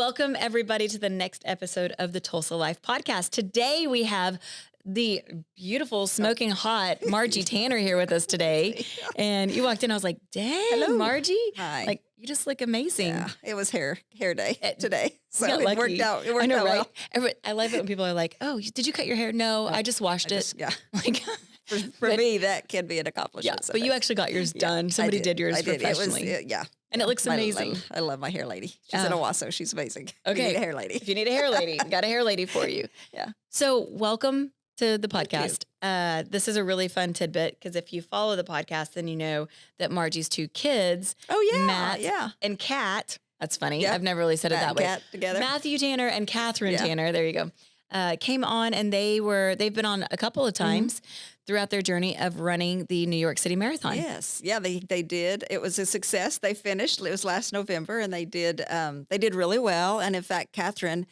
Welcome, everybody, to the next episode of the Tulsa Life Podcast. Today, we have the beautiful, smoking hot Margie Tanner here with us today. And you walked in, I was like, dang, Hello. Margie. Hi. Like, you just look amazing. Yeah, it was hair day today. So got it lucky. worked out. It worked I know, out right? well. I love it when people are like, oh, did you cut your hair? No, I just washed it. Yeah. Like, For me, that can be an accomplishment. yeah, but you actually got yours done. Somebody did yours I did. professionally. It was, yeah. And it looks amazing. I love my hair lady. She's in Owasso. She's amazing. Okay. You need a hair lady. If you need a hair lady, got a hair lady for you. Yeah. So welcome to the podcast. This is a really fun tidbit because if you follow the podcast, then you know that Margie's two kids, Matt and Kat, that's funny. Yeah. I've never really said it that way. Kat together. Matthew Tanner and Catherine Tanner, there you go, came on and they've been on a couple of times throughout their journey of running the New York City Marathon. Yes. Yeah, they did. It was a success. They finished. It was last November and they did really well. And in fact, Catherine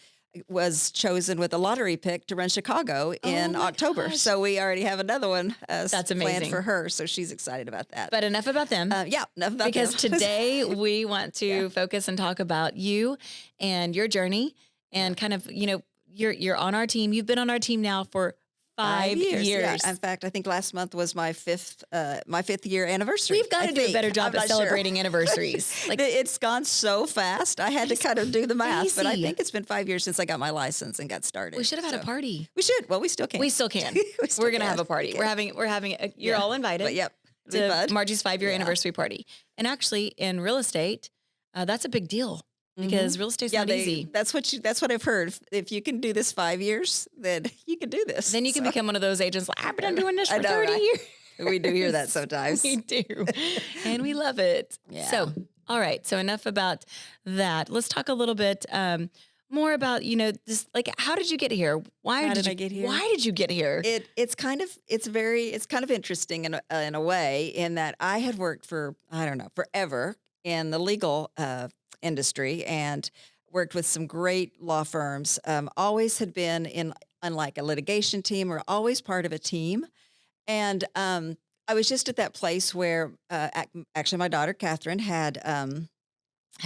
was chosen with a lottery pick to run Chicago in October. Gosh. So we already have another one That's planned amazing for her. So she's excited about that. But enough about them. Enough about because them. today we want to focus and talk about you and your journey and kind of, you're on our team. You've been on our team now for 5 years. Yeah. In fact, I think last month was my fifth year anniversary. We've got to do a better job at celebrating anniversaries. Like it's gone so fast. I had to kind of do the math, but I crazy. think it's been 5 years since I got my license and got started. We should have had a party. We should. Well, we still can. We still can. We're going to have a party. We're having you're all invited. But yep. To Margie's 5-year anniversary party. And actually in real estate, that's a big deal because real estate's not easy. That's what I've heard. If you can do this 5 years, then you can do this. Then you can become one of those agents like, I've been doing this for 30 years. We do hear that sometimes. We do. And we love it. Yeah. So, all right. So enough about that. Let's talk a little bit more about, this, like, how did you get here? How did I get here? Why did you get here? It's kind of interesting in a way in that I had worked for, forever in the legal industry and worked with some great law firms. Always had been in like a litigation team or always part of a team. And I was just at that place where actually my daughter, Catherine, had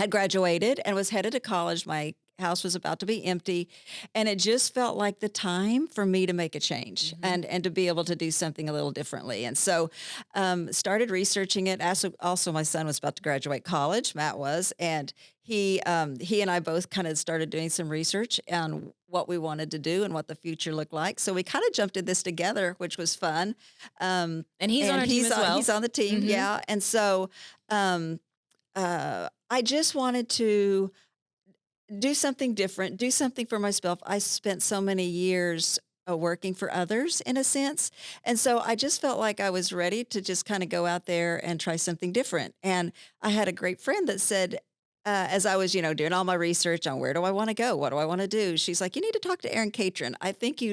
graduated and was headed to college. My house was about to be empty. And it just felt like the time for me to make a change and to be able to do something a little differently. And so started researching it. Also, my son was about to graduate college, Matt was, and he and I both kind of started doing some research on what we wanted to do and what the future looked like. So we kind of jumped in this together, which was fun. And he's on our team as well. He's on the team, yeah. And so I just wanted to do something different, do something for myself. I spent so many years working for others in a sense. And so I just felt like I was ready to just kind of go out there and try something different. And I had a great friend that said, as I was, doing all my research on where do I want to go? What do I want to do? She's like, you need to talk to Aaron Catron. I think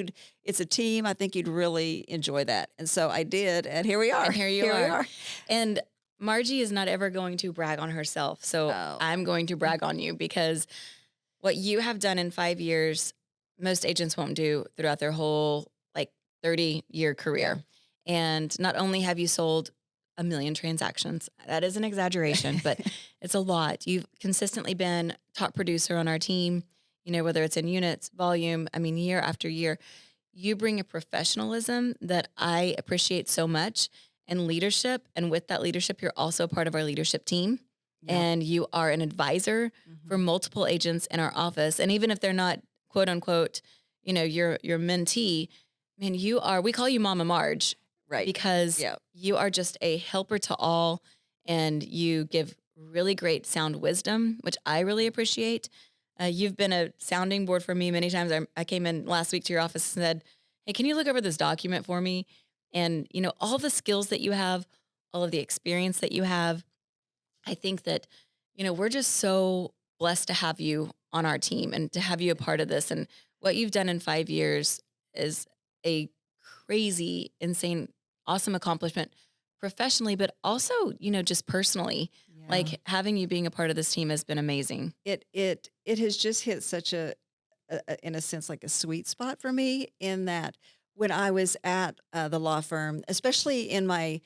it's a team. I think you'd really enjoy that. And so I did. And here we are. And here we are. And Margie is not ever going to brag on herself. So I'm going to brag on you because what you have done in 5 years, most agents won't do throughout their whole 30-year career. And not only have you sold 1 million transactions, that is an exaggeration, but it's a lot. You've consistently been top producer on our team, whether it's in units, volume, year after year. You bring a professionalism that I appreciate so much and leadership. And with that leadership, you're also part of our leadership team. Yeah. And you are an advisor for multiple agents in our office. And even if they're not, quote unquote, your mentee, man, we call you Mama Marge, right? Because you are just a helper to all and you give really great sound wisdom, which I really appreciate. You've been a sounding board for me many times. I came in last week to your office and said, hey, can you look over this document for me? And, all the skills that you have, all of the experience that you have, I think that, we're just so blessed to have you on our team and to have you a part of this. And what you've done in 5 years is a crazy, insane, awesome accomplishment professionally, but also, just personally. Yeah. Like having you being a part of this team has been amazing. It has just hit such in a sense, like a sweet spot for me in that when I was at the law firm, especially in my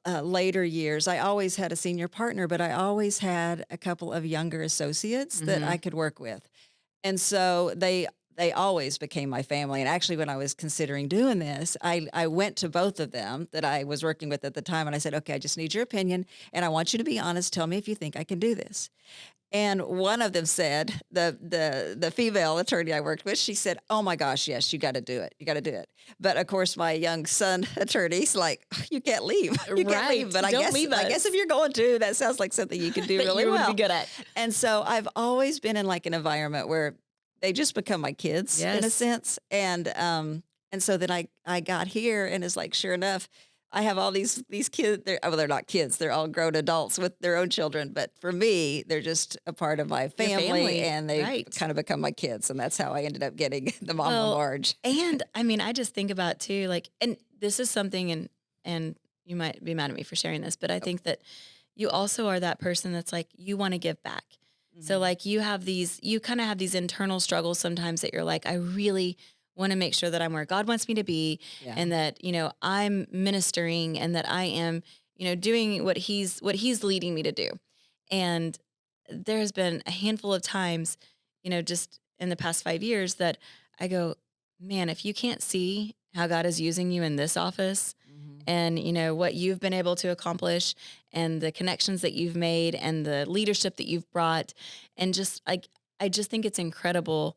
later years, I always had a senior partner, but I always had a couple of younger associates that I could work with. And so they always became my family. And actually, when I was considering doing this, I went to both of them that I was working with at the time, and I said, okay, I just need your opinion, and I want you to be honest. Tell me if you think I can do this. And one of them said, the female attorney I worked with, she said, oh my gosh, yes, you got to do it. You got to do it. But of course, my young son attorney's like, you can't leave. You can't leave. But Don't leave us. I guess if you're going to, that sounds like something you can do really well. Would be good at. And so I've always been in like an environment where they just become my kids in a sense. And so then I got here, and it's like, sure enough, I have all these kids. They're not kids. They're all grown adults with their own children. But for me, they're just a part of my family. And they kind of become my kids. And that's how I ended up getting the Mama Marge. And I mean, I just think about too, like, and this is something, and you might be mad at me for sharing this, but I think that you also are that person that's like, you want to give back. So like you kind of have these internal struggles sometimes that you're like, I really want to make sure that I'm where God wants me to be, and that, you know, I'm ministering, and that I am, you know, doing what he's leading me to do. And there has been a handful of times, you know, just in the past 5 years that I go, man, if you can't see how God is using you in this office, and, you know, what you've been able to accomplish, and the connections that you've made, and the leadership that you've brought, and just like, I just think it's incredible.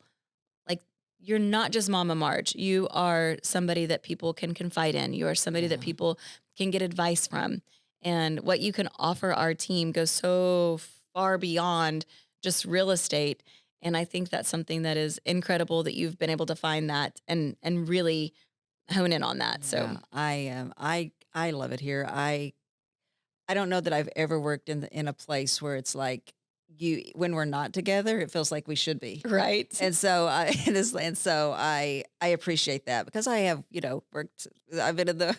Like, you're not just Mama Marge. You are somebody that people can confide in. You are somebody that people can get advice from. And what you can offer our team goes so far beyond just real estate. And I think that's something that is incredible that you've been able to find that and really hone in on that. So I love it here. I don't know that I've ever worked in a place where it's like, when we're not together, it feels like we should be. Right. And so I appreciate that, because I have, you know, worked, I've been in the,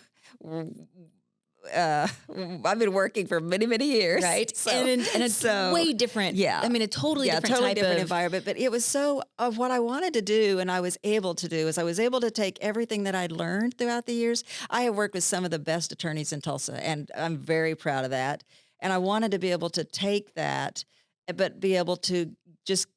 I've been working for many, many years. Right. So, and it's way different. Yeah. I mean, a totally different environment, but it was so of what I wanted to do. And I was able to do is I was able to take everything that I'd learned throughout the years. I have worked with some of the best attorneys in Tulsa, and I'm very proud of that. And I wanted to be able to take that, but be able to just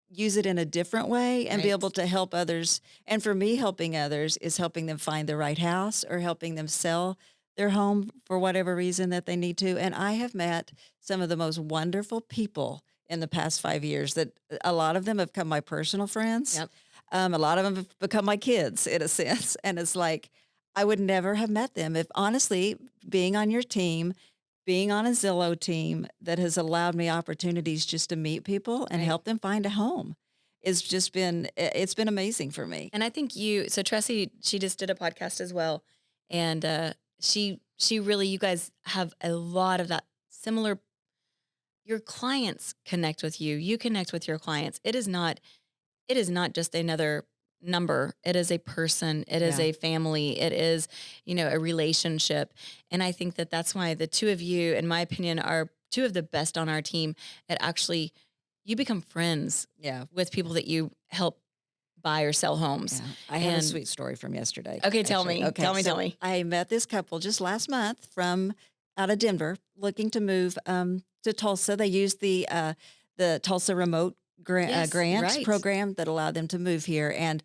use it in a different way and be able to help others. And for me, helping others is helping them find the right house, or helping them sell their home for whatever reason that they need to. And I have met some of the most wonderful people in the past 5 years, that a lot of them have become my personal friends. Yep. A lot of them have become my kids in a sense. And it's like, I would never have met them if, honestly, being on your team, being on a Zillow team that has allowed me opportunities just to meet people and help them find a home, it's been amazing for me. And I think so Tressie, she just did a podcast as well. And she really, you guys have a lot of that similar. Your clients connect with you. You connect with your clients. It is not just another number. It is a person. It is a family. It is, you know, a relationship. And I think that that's why the two of you, in my opinion, are two of the best on our team at actually, you become friends with people that you help buy or sell homes. Yeah. I have a sweet story from yesterday. Okay, tell me. Okay. Tell me. I met this couple just last month from out of Denver, looking to move to Tulsa. They used the Tulsa Remote grant program that allowed them to move here, and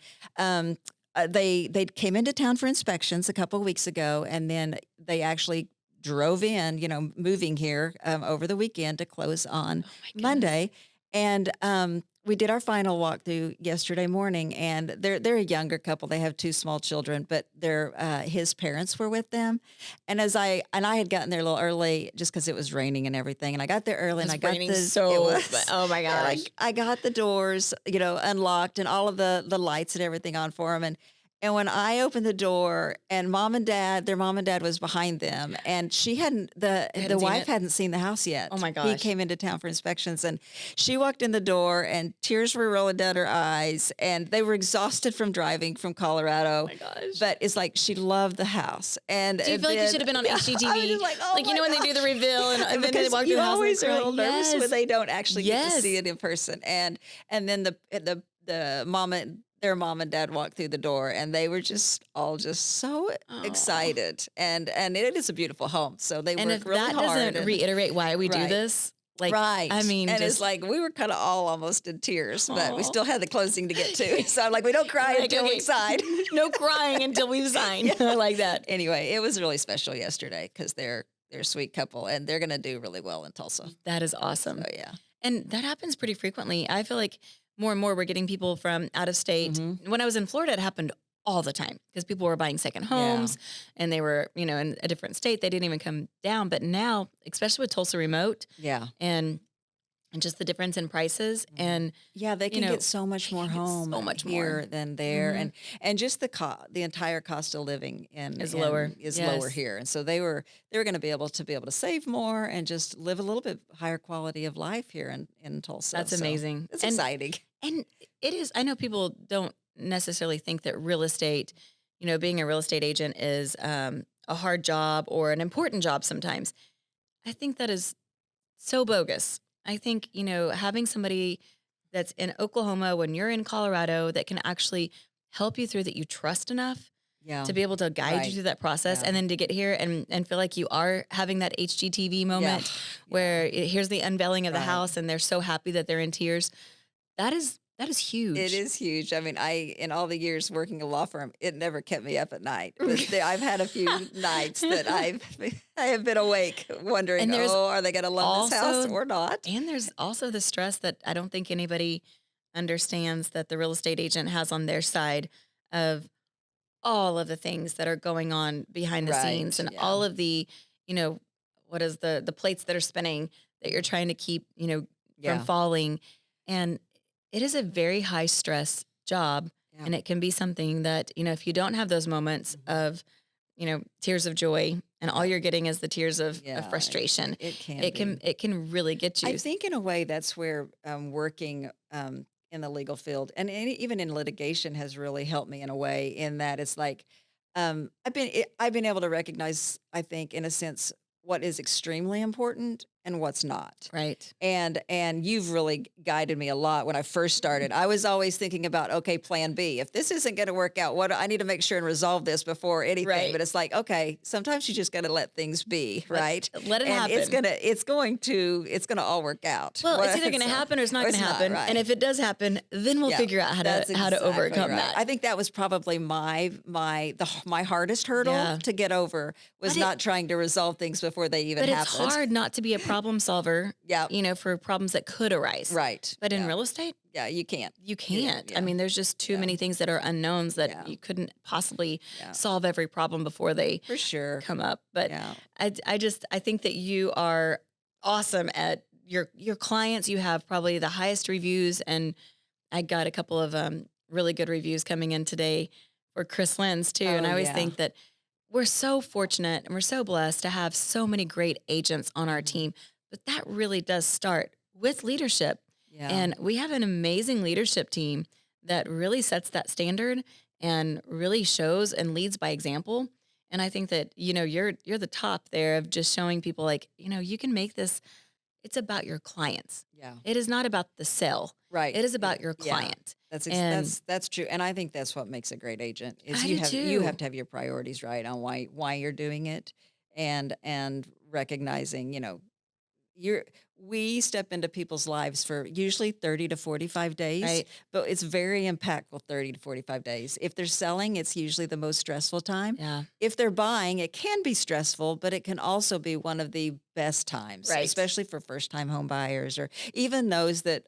they came into town for inspections a couple of weeks ago, and then they actually drove in, you know, moving here over the weekend to close on Monday. And we did our final walkthrough yesterday morning, and they're a younger couple. They have 2 small children, but his parents were with them. And I had gotten there a little early just because it was raining and everything. And I got there early, and I got oh my gosh! I got the doors, you know, unlocked, and all of the lights and everything on for them. And when I opened the door, and their mom and dad was behind them, and the wife hadn't seen the house yet. Oh my gosh. He came into town for inspections, and she walked in the door, and tears were rolling down her eyes, and they were exhausted from driving from Colorado. Oh my gosh. But it's like, she loved the house. And do you feel like you should have been on HGTV? I was just like, oh, like, you know, when they do the reveal and then they walk through the house. You always are a little nervous when they don't actually get to Yes. see it in person. And then their mom and dad walked through the door, and they were just all just so Oh. excited. And it is a beautiful home, so they And work if really that hard. doesn't And reiterate why we do right. this, like, I Right. mean, And it's just, like we were kind of all almost in tears, but we oh. still had the closing to get to. So I'm like, we don't You're cry like, until we okay, sign. no crying until we've signed. Yeah. I like that. Anyway, it was really special yesterday because they're a sweet couple, and they're gonna do really well in Tulsa. That is So awesome. yeah. And that happens pretty frequently. I feel like more and more we're getting people from out of state. Hmm. When I was in Florida, it happened all the time because people were buying second Yeah. homes and they were, in a different state. They didn't even come down. But now, especially with Tulsa Remote Yeah. and just the difference in prices Mhm. and, Yeah, they you can know, get so much they more can get home so much more. here than there, Hmm. and just the entire cost of living Is lower. is lower Yes. here, and so they were going to be able to save more and just live a little bit higher quality of life here in Tulsa. That's So amazing. it's exciting. And it is, I know people don't necessarily think that real estate, being a real estate agent is a hard job or an important job sometimes. I think that is so bogus. I think, having somebody that's in Oklahoma when you're in Colorado that can actually help you through that you trust enough Yeah. to be able to guide you Right. through that process Yeah. and then to get here and feel like you are having that HGTV Yeah. moment where here's the unveiling of the Right. house and they're so happy that they're in tears. That is It huge. is huge. I mean, in all the years working a law firm, it never kept me up at night. But I've had a few nights that I have been awake wondering, And there's oh, are they going to love this house also or not? and there's also the stress that I don't think anybody understands that the real estate agent has on their side of all of the things that are going on behind the scenes Right. and Yeah. all of the, you know, what is the plates that are spinning that you're trying to keep, from Yeah. falling. And it is a very high stress job. Yeah. And it can be something that, if you don't have those moments Mhm. of, tears of joy and all Yeah. you're getting is the tears of Yeah. frustration, It can it be. can really get I you. think in a way that's where working in the legal field and even in litigation has really helped me in a way in that it's like I've been able to recognize, I think, in a sense, what is extremely important and what's not. Right. And you've really guided me a lot when I first started. I was always thinking about, okay, plan B. If this isn't going to work out, what I need to make sure and resolve this before anything. Right. But it's like, okay, sometimes you just got to let things be, right? Let it And happen. it's going to all work out. Well, it's either going to So- happen or it's not or going to happen. right. And if it does happen, then we'll Yeah, figure out how that's to exactly overcome right. that. I think that was probably my hardest hurdle Yeah. to get over was But it- not trying to resolve things before they even But it's happened. hard not to be a problem solver, Yeah. for problems that could arise. Right. But in Yeah. real estate, Yeah, you can't. you can't. Yeah. I mean, there's just too Yeah. many things that are unknowns that Yeah. you couldn't possibly Yeah. solve every problem before they For sure. come up. But Yeah. I think that you are awesome at your clients. You have probably the highest reviews, and I got a couple of really good reviews coming in today for Chris Lynn's too. And Oh, I always yeah. think that we're so fortunate and we're so blessed to have so many great agents on our Mhm. team. But that really does start with leadership. Yeah. And we have an amazing leadership team that really sets that standard and really shows and leads by example. And I think that, you're the top there of just showing people like, you can make this, it's about your clients. Yeah. It is not about the sale. Right. It is about your Yeah. client. That's And that's true, and I think that's what makes a great agent is I you do have too. to have your priorities right on why you're doing it, and recognizing you're we step into people's lives for usually 30 to 45 days, Right. but it's very impactful 30 to 45 days. If they're selling, it's usually the most stressful time. Yeah. If they're buying, it can be stressful, but it can also be one of the best times, Right. especially for first-time home buyers or even those that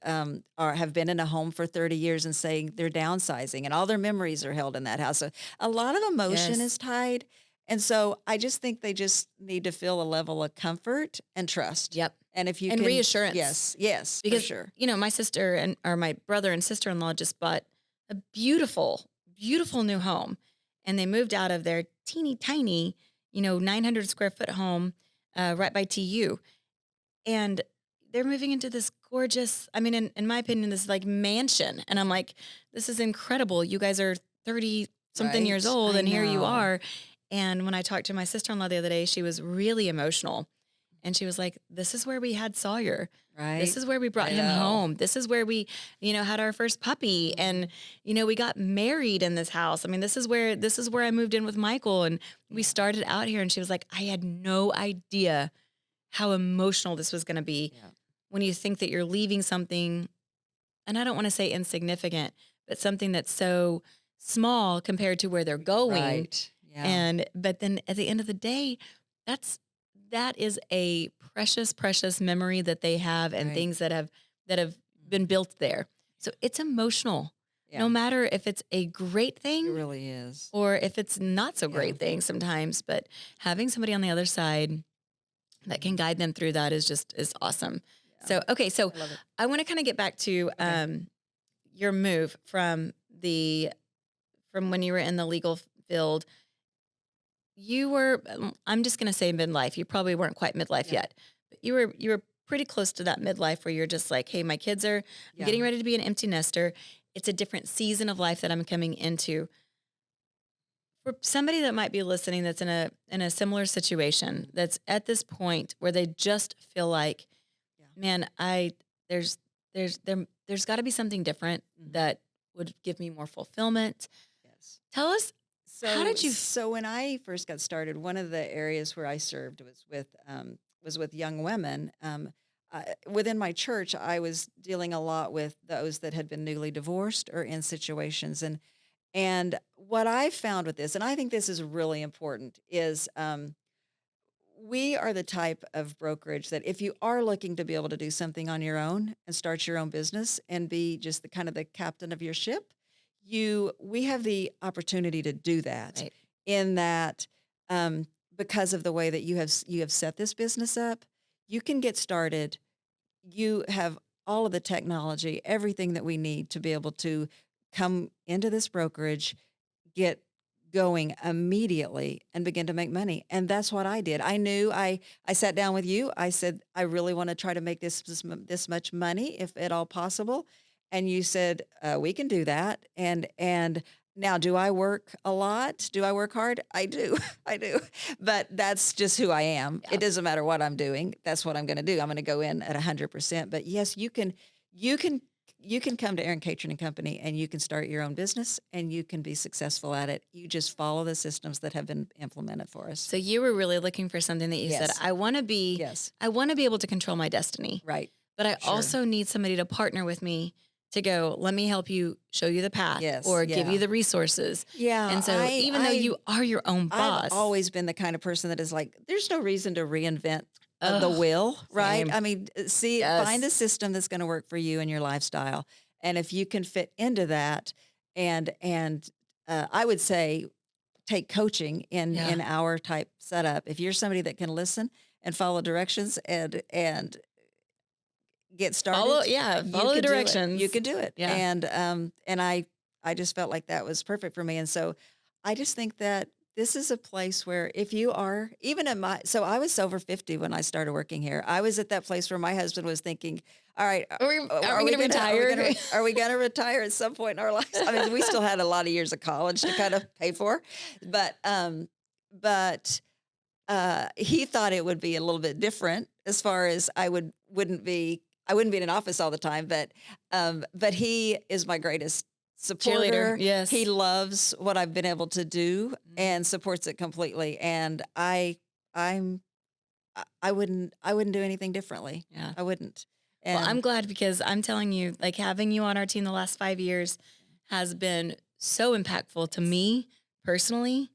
have been in a home for 30 years and saying they're downsizing and all their memories are held in that house. So a lot of emotion Yes. is tied. And so I just think they just need to feel a level of comfort and trust. Yep. And if you And can, reassurance. yes, Because, for sure. my sister or my brother and sister-in-law just bought a beautiful, beautiful new home. And they moved out of their teeny tiny, 900 square foot home right by TU. And they're moving into this gorgeous, I mean, in my opinion, this like mansion. And I'm like, this is incredible. You guys are 30 something Right. years old I and here you know. are. And when I talked to my sister-in-law the other day, she was really emotional. And she was like, this is where we had Sawyer. Right. This is where we brought him home. This is where we, had our first puppy. And, we got married in this house. I mean, this is where I moved in with Michael, and we started out here. And she was like, I had no idea how emotional this was going to be when you think that you're leaving something, and I don't want to say insignificant, but something that's so small compared to where they're going. Right. Yeah. But then at the end of the day, that is a precious, precious memory that they have, and things that have been built there. So it's emotional, no matter if it's a great thing. It really is. Or if it's not so great thing sometimes, but having somebody on the other side that can guide them through that is awesome. Yeah. So, okay. So I want to kind of get back to, your move from when you were in the legal field. You were, I'm just going to say midlife. You probably weren't quite midlife yet, but you were pretty close to that midlife where you're just like, hey, my kids are getting ready to be an empty nester. It's a different season of life that I'm coming into. For somebody that might be listening that's in a similar situation, that's at this point where they just feel like, man, there's got to be something different that would give me more fulfillment. Yes. Tell us, how did you? So when I first got started, one of the areas where I served was with young women. Within my church, I was dealing a lot with those that had been newly divorced or in situations, and what I found with this, and I think this is really important, is we are the type of brokerage that if you are looking to be able to do something on your own and start your own business and be just the kind of the captain of your ship, we have the opportunity to do that. Right. In that, because of the way that you have set this business up, you can get started. You have all of the technology, everything that we need to be able to come into this brokerage, get going immediately, and begin to make money. And that's what I did. I knew I sat down with you. I said, I really want to try to make this much money, if at all possible. And you said, we can do that. And now, do I work a lot? Do I work hard? I do. I do. But that's just who I am. Yeah. It doesn't matter what I'm doing. That's what I'm going to do. I'm going to go in at 100%. But yes, you can come to Aaron Catron and Company, and you can start your own business, and you can be successful at it. You just follow the systems that have been implemented for us. So you were really looking for something that you said, I want to be able to control my destiny. Right. But I also need somebody to partner with me to go, let me help you, show you the path, or give you the resources. Yeah. And so even though you are your own boss. I've always been the kind of person that is like, there's no reason to reinvent the wheel, right? Same. I mean, find a system that's going to work for you and your lifestyle. And if you can fit into that, and I would say take coaching in our type setup. If you're somebody that can listen and follow directions and get started, follow the directions. You could do it. Yeah. And I just felt like that was perfect for me. And so I just think that this is a place where if you are, even so I was over 50 when I started working here. I was at that place where my husband was thinking, all right, are we going to retire? Are we going to retire at some point in our lives? I mean, we still had a lot of years of college to kind of pay for, but he thought it would be a little bit different as far as I wouldn't be in an office all the time, but he is my greatest supporter. Yes. He loves what I've been able to do and supports it completely. And I wouldn't do anything differently. Yeah. I wouldn't. And well, I'm glad, because I'm telling you, like, having you on our team the last 5 years has been so impactful to me personally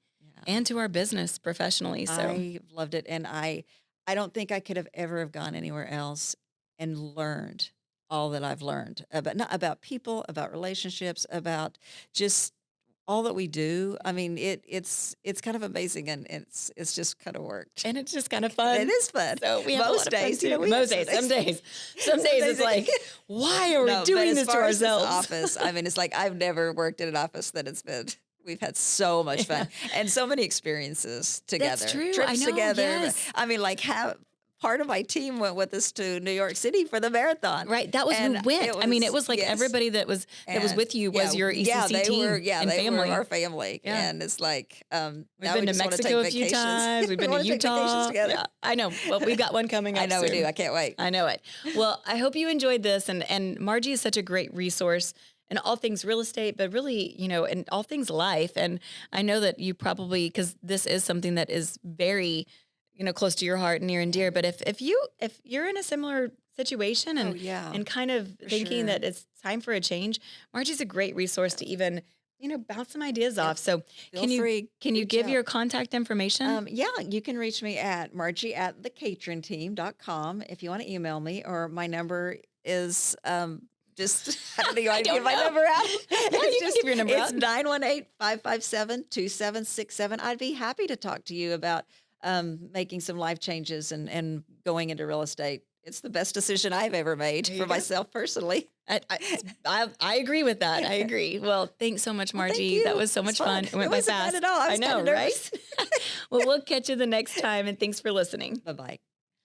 and to our business professionally. So I loved it. And I don't think I could have ever have gone anywhere else and learned all that I've learned about people, about relationships, about just all that we do. I mean, it's kind of amazing, and it's just kind of worked, and it's just kind of fun. It is fun. So we have most days, most days, some days it's like, why are we doing this to ourselves? Office. I mean, it's like I've never worked in an office that we've had so much fun and so many experiences together. That's true. Trips I know, together. Yes. I mean, like part of my team went with us to New York City for the marathon. Right. That was And who went. I mean, it was like yes. everybody that was with you was your ECC yeah, they team were, and they family. were our family. Yeah. And it's like, We've now been we to just wanna Mexico take a few vacations. times. We've We been to wanna take vacations Utah. together. Yeah, I know. Well, we've got one coming up I know soon. we do. I can't wait. I know it. Well, I hope you enjoyed this. And Margie is such a great resource in all things real estate, but really, in all things life. And I know that you probably, because this is something that is very, close to your heart, near and dear. But if you're in a similar situation Oh, yeah, and kind of thinking sure. that it's time for a change, Margie's a great resource to even, bounce some ideas off. So Feel free. can you Reach give out. your contact information? Yeah, you can reach me at margie@thecatronteam.com if you want to email me, or my number is just, I don't know, I don't give my know. number out. Yeah, you can give your number It's out. 918-557-2767. I'd be happy to talk to you about making some life changes and going into real estate. It's the best decision I've ever made There you for go. myself personally. I agree with that. I agree. Well, thanks so much, Well, thank Margie. That you. was so much It's fun. It went by wasn't fast. bad at all. I was know, kinda right? nervous. Well, we'll catch you the next time, and thanks for listening. Bye-bye.